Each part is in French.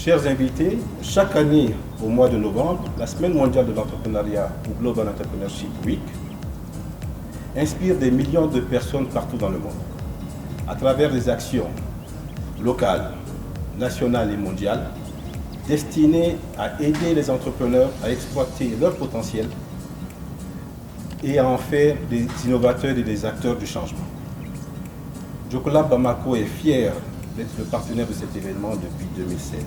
Chers invités, chaque année, au mois de novembre, la Semaine mondiale de l'entrepreneuriat ou Global Entrepreneurship Week inspire des millions de personnes partout dans le monde, à travers des actions locales, nationales et mondiales, destinées à aider les entrepreneurs à exploiter leur potentiel et à en faire des innovateurs et des acteurs du changement. Jocolab Bamako est fier d'être le partenaire de cet événement depuis 2016.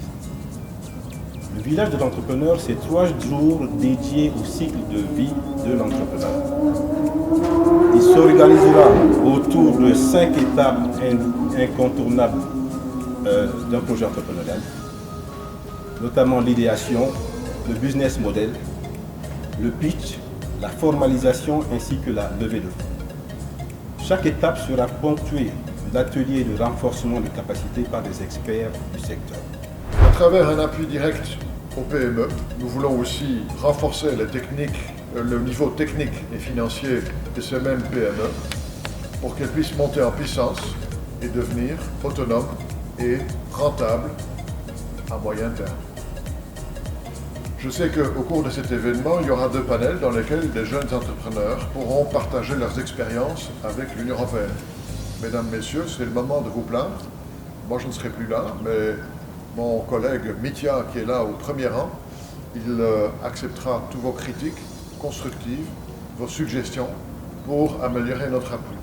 Le village de l'entrepreneur, c'est 3 jours dédiés au cycle de vie de l'entrepreneur. Il s'organisera autour de 5 étapes incontournables d'un projet entrepreneurial, notamment l'idéation, le business model, le pitch, la formalisation ainsi que la levée de fonds. Chaque étape sera ponctuée d'ateliers de renforcement de capacités par des experts du secteur. À travers un appui direct aux PME, nous voulons aussi renforcer le niveau technique et financier de ces mêmes PME pour qu'elles puissent monter en puissance et devenir autonomes et rentables à moyen terme. Je sais qu'au cours de cet événement, il y aura 2 panels dans lesquels des jeunes entrepreneurs pourront partager leurs expériences avec l'Union européenne. Mesdames, Messieurs, c'est le moment de vous plaindre. Moi, je ne serai plus là, mais mon collègue Mitya, qui est là au premier rang, il acceptera toutes vos critiques constructives, vos suggestions pour améliorer notre appui.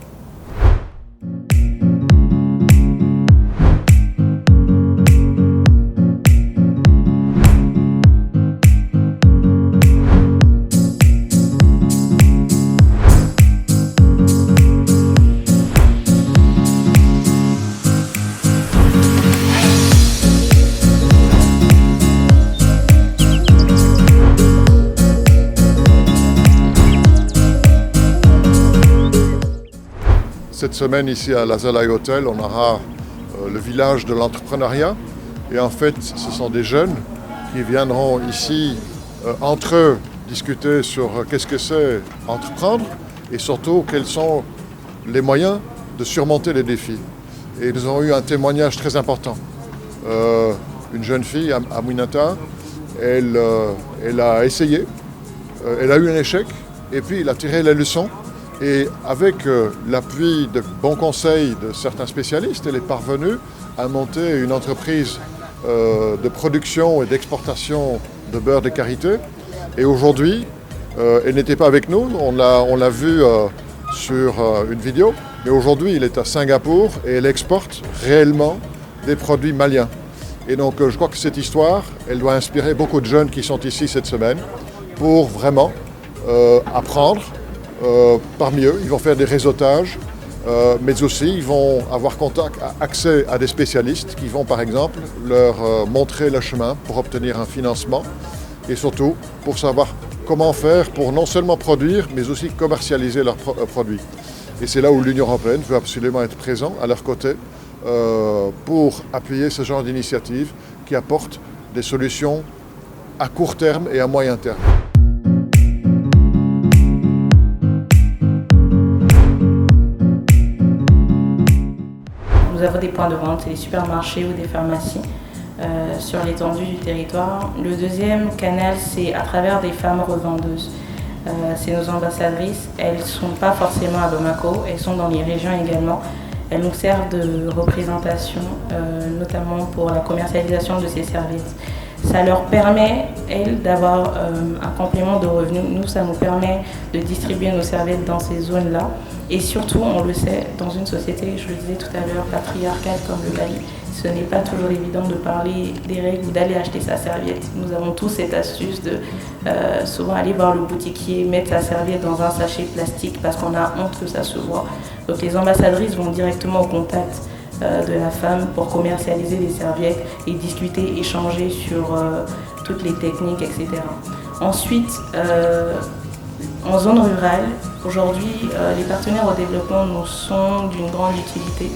Cette semaine, ici à l'Azalai Hotel, on aura le village de l'entrepreneuriat. Et en fait, ce sont des jeunes qui viendront ici, entre eux, discuter sur qu'est-ce que c'est entreprendre et surtout quels sont les moyens de surmonter les défis. Et nous avons eu un témoignage très important. Une jeune fille, Aminata, elle a essayé, elle a eu un échec et puis elle a tiré les leçons. Et avec l'appui de bons conseils de certains spécialistes, elle est parvenue à monter une entreprise de production et d'exportation de beurre de karité. Et aujourd'hui, elle n'était pas avec nous, on l'a vue sur une vidéo, mais aujourd'hui, elle est à Singapour et elle exporte réellement des produits maliens. Et donc, je crois que cette histoire, elle doit inspirer beaucoup de jeunes qui sont ici cette semaine pour vraiment apprendre. Parmi eux, ils vont faire des réseautages, mais aussi ils vont avoir accès à des spécialistes qui vont par exemple leur montrer le chemin pour obtenir un financement et surtout pour savoir comment faire pour non seulement produire mais aussi commercialiser leurs produits. Et c'est là où l'Union européenne veut absolument être présente à leur côté pour appuyer ce genre d'initiatives qui apportent des solutions à court terme et à moyen terme. Nous avons des points de vente, c'est des supermarchés ou des pharmacies sur l'étendue du territoire. Le deuxième canal, c'est à travers des femmes revendeuses. C'est nos ambassadrices. Elles ne sont pas forcément à Bamako, elles sont dans les régions également. Elles nous servent de représentation, notamment pour la commercialisation de ces serviettes. Ça leur permet, elles, d'avoir un complément de revenus. Nous, ça nous permet de distribuer nos serviettes dans ces zones-là. Et surtout, on le sait, dans une société, je le disais tout à l'heure, patriarcale comme le Mali, ce n'est pas toujours évident de parler des règles ou d'aller acheter sa serviette. Nous avons tous cette astuce de souvent aller voir le boutiquier, mettre sa serviette dans un sachet plastique parce qu'on a honte que ça se voit. Donc les ambassadrices vont directement au contact de la femme pour commercialiser les serviettes et discuter, échanger sur toutes les techniques, etc. Ensuite, en zone rurale, aujourd'hui, les partenaires au développement nous sont d'une grande utilité.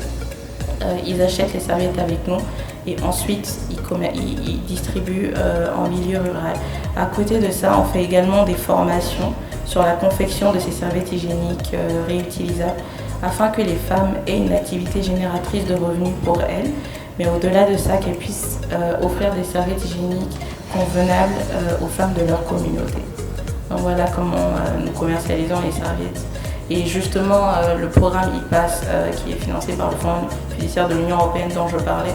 Ils achètent les serviettes avec nous et ensuite ils distribuent en milieu rural. À côté de ça, on fait également des formations sur la confection de ces serviettes hygiéniques réutilisables afin que les femmes aient une activité génératrice de revenus pour elles mais au-delà de ça, qu'elles puissent offrir des serviettes hygiéniques convenables aux femmes de leur communauté. Donc voilà comment nous commercialisons les serviettes. Et justement, le programme IPAS, qui est financé par le Fonds fiduciaire de l'Union européenne dont je parlais,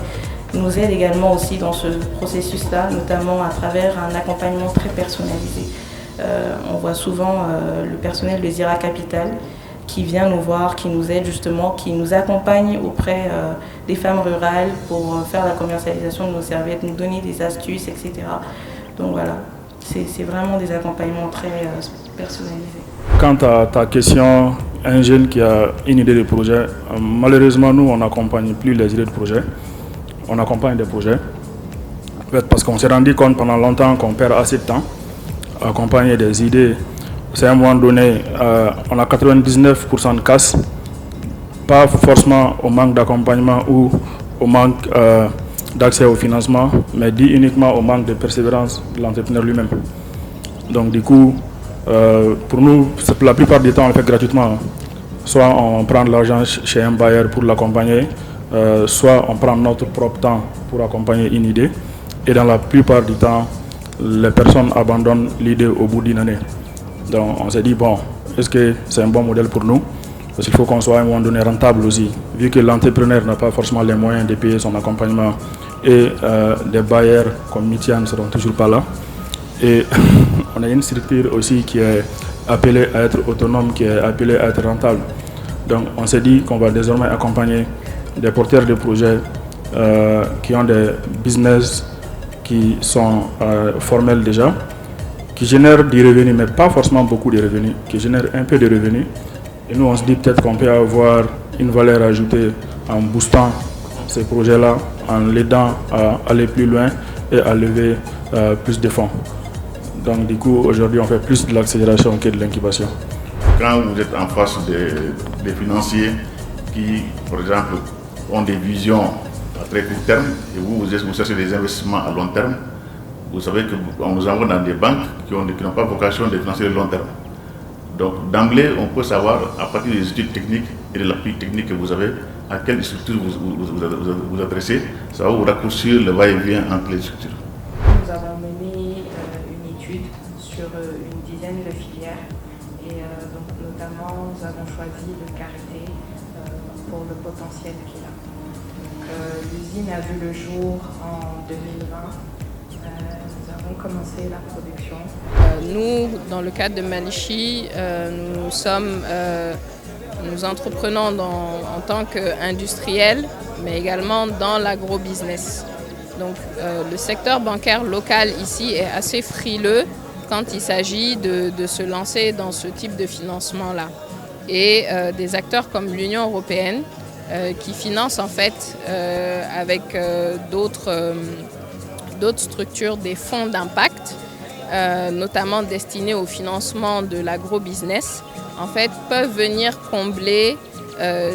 nous aide également aussi dans ce processus-là, notamment à travers un accompagnement très personnalisé. On voit souvent le personnel de Zira Capital qui vient nous voir, qui nous aide justement, qui nous accompagne auprès des femmes rurales pour faire la commercialisation de nos serviettes, nous donner des astuces, etc. Donc voilà, c'est vraiment des accompagnements très personnalisés. Quant à ta question, un jeune qui a une idée de projet, malheureusement nous on n'accompagne plus les idées de projet, on accompagne des projets. Peut-être parce qu'on s'est rendu compte pendant longtemps qu'on perd assez de temps à accompagner des idées. C'est à un moment donné, on a 99% de casse, pas forcément au manque d'accompagnement ou au manque d'accès au financement, mais dû uniquement au manque de persévérance de l'entrepreneur lui-même. Donc du coup, pour nous, la plupart du temps, on le fait gratuitement. Soit on prend de l'argent chez un bailleur pour l'accompagner, soit on prend notre propre temps pour accompagner une idée. Et dans la plupart du temps, les personnes abandonnent l'idée au bout d'une année. Donc on s'est dit, bon, est-ce que c'est un bon modèle pour nous? Parce qu'il faut qu'on soit à un moment donné rentable aussi. Vu que l'entrepreneur n'a pas forcément les moyens de payer son accompagnement et des bailleurs comme Mitian ne seront toujours pas là. Et on a une structure aussi qui est appelée à être autonome, qui est appelée à être rentable. Donc on s'est dit qu'on va désormais accompagner des porteurs de projets qui ont des business qui sont formels déjà, qui génèrent des revenus, mais pas forcément beaucoup de revenus, qui génèrent un peu de revenus. Et nous, on se dit peut-être qu'on peut avoir une valeur ajoutée en boostant ces projets-là, en l'aidant à aller plus loin et à lever plus de fonds. Donc du coup, aujourd'hui, on fait plus de l'accélération que de l'incubation. Quand vous êtes en face des financiers qui, par exemple, ont des visions à très court terme et vous cherchez des investissements à long terme, vous savez qu'on nous envoie dans des banques qui n'ont pas vocation de financer le long terme. Donc d'emblée, on peut savoir, à partir des études techniques et de l'appui technique que vous avez, à quelle structure vous adressez, ça va vous raccourcir le va-et-vient entre les structures. Nous avons mené une étude sur une dizaine de filières et donc notamment nous avons choisi le karité pour le potentiel qu'il a. L'usine a vu le jour en 2020. Nous avons commencé la production. Nous, dans le cadre de Malichi, nous entreprenons en tant qu'industriels, mais également dans l'agro-business. Donc le secteur bancaire local ici est assez frileux quand il s'agit de se lancer dans ce type de financement-là. Et des acteurs comme l'Union européenne qui financent en fait avec d'autres structures des fonds d'impact, notamment destinés au financement de l'agro-business, en fait, peuvent venir combler,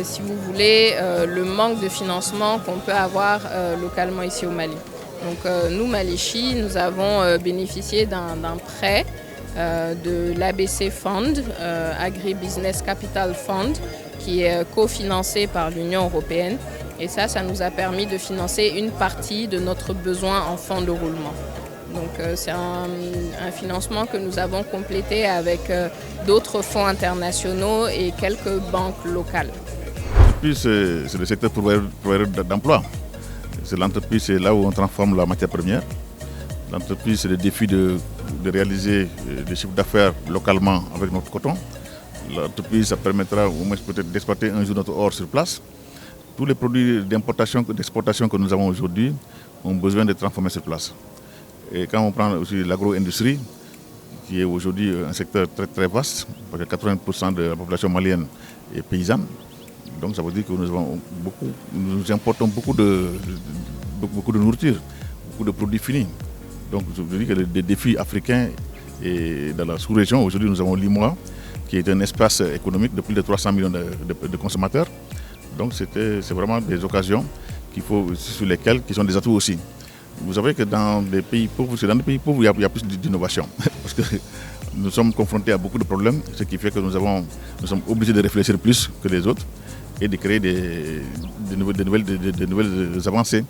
si vous voulez, le manque de financement qu'on peut avoir localement ici au Mali. Donc nous, Malichi, nous avons bénéficié d'un prêt de l'ABC Fund, Agri-Business Capital Fund, qui est cofinancé par l'Union européenne. Et ça nous a permis de financer une partie de notre besoin en fonds de roulement. Donc c'est un financement que nous avons complété avec d'autres fonds internationaux et quelques banques locales. Puis c'est le secteur pourvoyeur d'emploi. C'est l'entreprise, c'est là où on transforme la matière première. L'entreprise, c'est le défi de réaliser des chiffres d'affaires localement avec notre coton. L'entreprise, ça permettra au moins peut-être d'exploiter un jour notre or sur place. Tous les produits d'importation, d'exportation que nous avons aujourd'hui ont besoin d'être transformés sur place. Et quand on prend aussi l'agro-industrie, qui est aujourd'hui un secteur très très vaste, parce que 80% de la population malienne est paysanne, donc ça veut dire que nous importons beaucoup de nourriture, beaucoup de produits finis. Donc je dis que les défis africains et dans la sous-région, aujourd'hui nous avons l'IMOA, qui est un espace économique de plus de 300 millions de consommateurs. Donc c'est vraiment des occasions sur lesquelles qui sont des atouts aussi. Vous savez que dans des pays pauvres, il y a plus d'innovation. Parce que nous sommes confrontés à beaucoup de problèmes, ce qui fait que nous sommes obligés de réfléchir plus que les autres. et de créer de nouvelles avancées.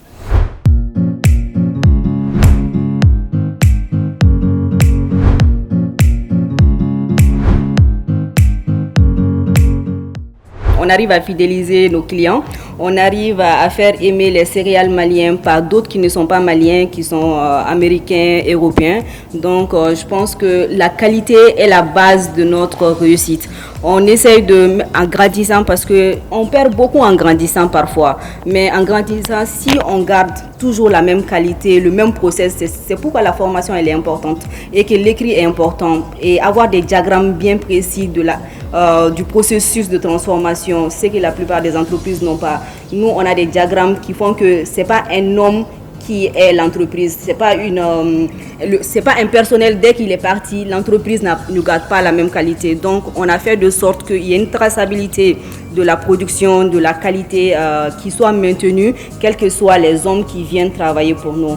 On arrive à fidéliser nos clients, on arrive à faire aimer les céréales maliens par d'autres qui ne sont pas maliens, qui sont américains, européens. Donc je pense que la qualité est la base de notre réussite. On essaye en grandissant parce qu'on perd beaucoup en grandissant parfois. Mais en grandissant, si on garde toujours la même qualité, le même process, c'est pourquoi la formation elle est importante et que l'écrit est important. Et avoir des diagrammes bien précis du processus de transformation, c'est que la plupart des entreprises n'ont pas. Nous, on a des diagrammes qui font que ce n'est pas un homme qui est l'entreprise, c'est pas un personnel, dès qu'il est parti, l'entreprise ne garde pas la même qualité. Donc on a fait de sorte qu'il y ait une traçabilité de la production, de la qualité qui soit maintenue, quels que soient les hommes qui viennent travailler pour nous.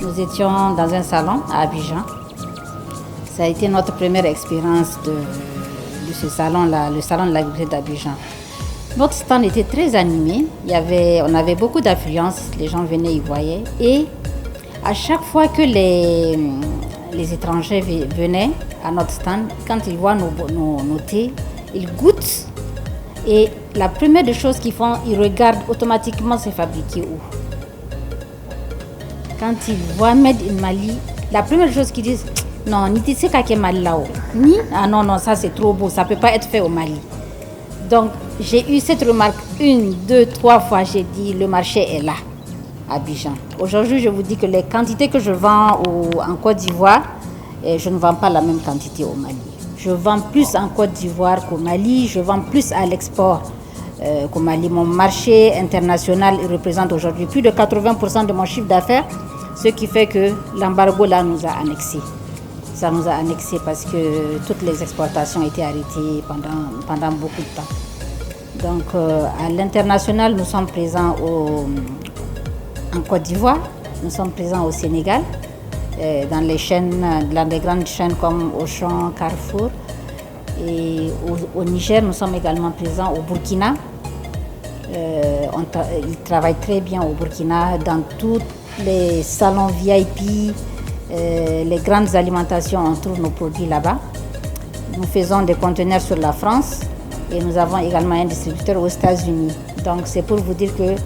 Nous étions dans un salon à Abidjan. Ça a été notre première expérience de ce salon-là, le salon de l'agriculture d'Abidjan. Notre stand était très animé, on avait beaucoup d'affluence, les gens venaient y voyaient. Et à chaque fois que les étrangers venaient à notre stand, quand ils voient nos thés, ils goûtent. Et la première des choses qu'ils font, ils regardent automatiquement c'est fabriqué où. Quand ils voient Made in Mali, la première chose qu'ils disent, non, ni tu sais qu'à Mali là-haut. Ni, ah non, ça c'est trop beau, ça ne peut pas être fait au Mali. Donc, j'ai eu cette remarque 1, 2, 3 fois. J'ai dit, le marché est là, à Abidjan. Aujourd'hui, je vous dis que les quantités que je vends en Côte d'Ivoire, je ne vends pas la même quantité au Mali. Je vends plus en Côte d'Ivoire qu'au Mali. Je vends plus à l'export qu'au Mali. Mon marché international représente aujourd'hui plus de 80% de mon chiffre d'affaires, ce qui fait que l'embargo là nous a annexés. Ça nous a annexés parce que toutes les exportations étaient arrêtées pendant beaucoup de temps. Donc à l'international, nous sommes présents en Côte d'Ivoire, nous sommes présents au Sénégal, dans les grandes chaînes comme Auchan, Carrefour. Et au Niger, nous sommes également présents au Burkina. Ils travaillent très bien au Burkina dans tous les salons VIP. Les grandes alimentations, on trouve nos produits là-bas. Nous faisons des conteneurs sur la France et nous avons également un distributeur aux États-Unis. Donc c'est pour vous dire que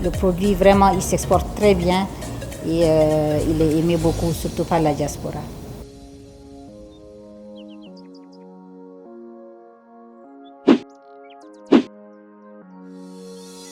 le produit vraiment il s'exporte très bien et il est aimé beaucoup, surtout par la diaspora.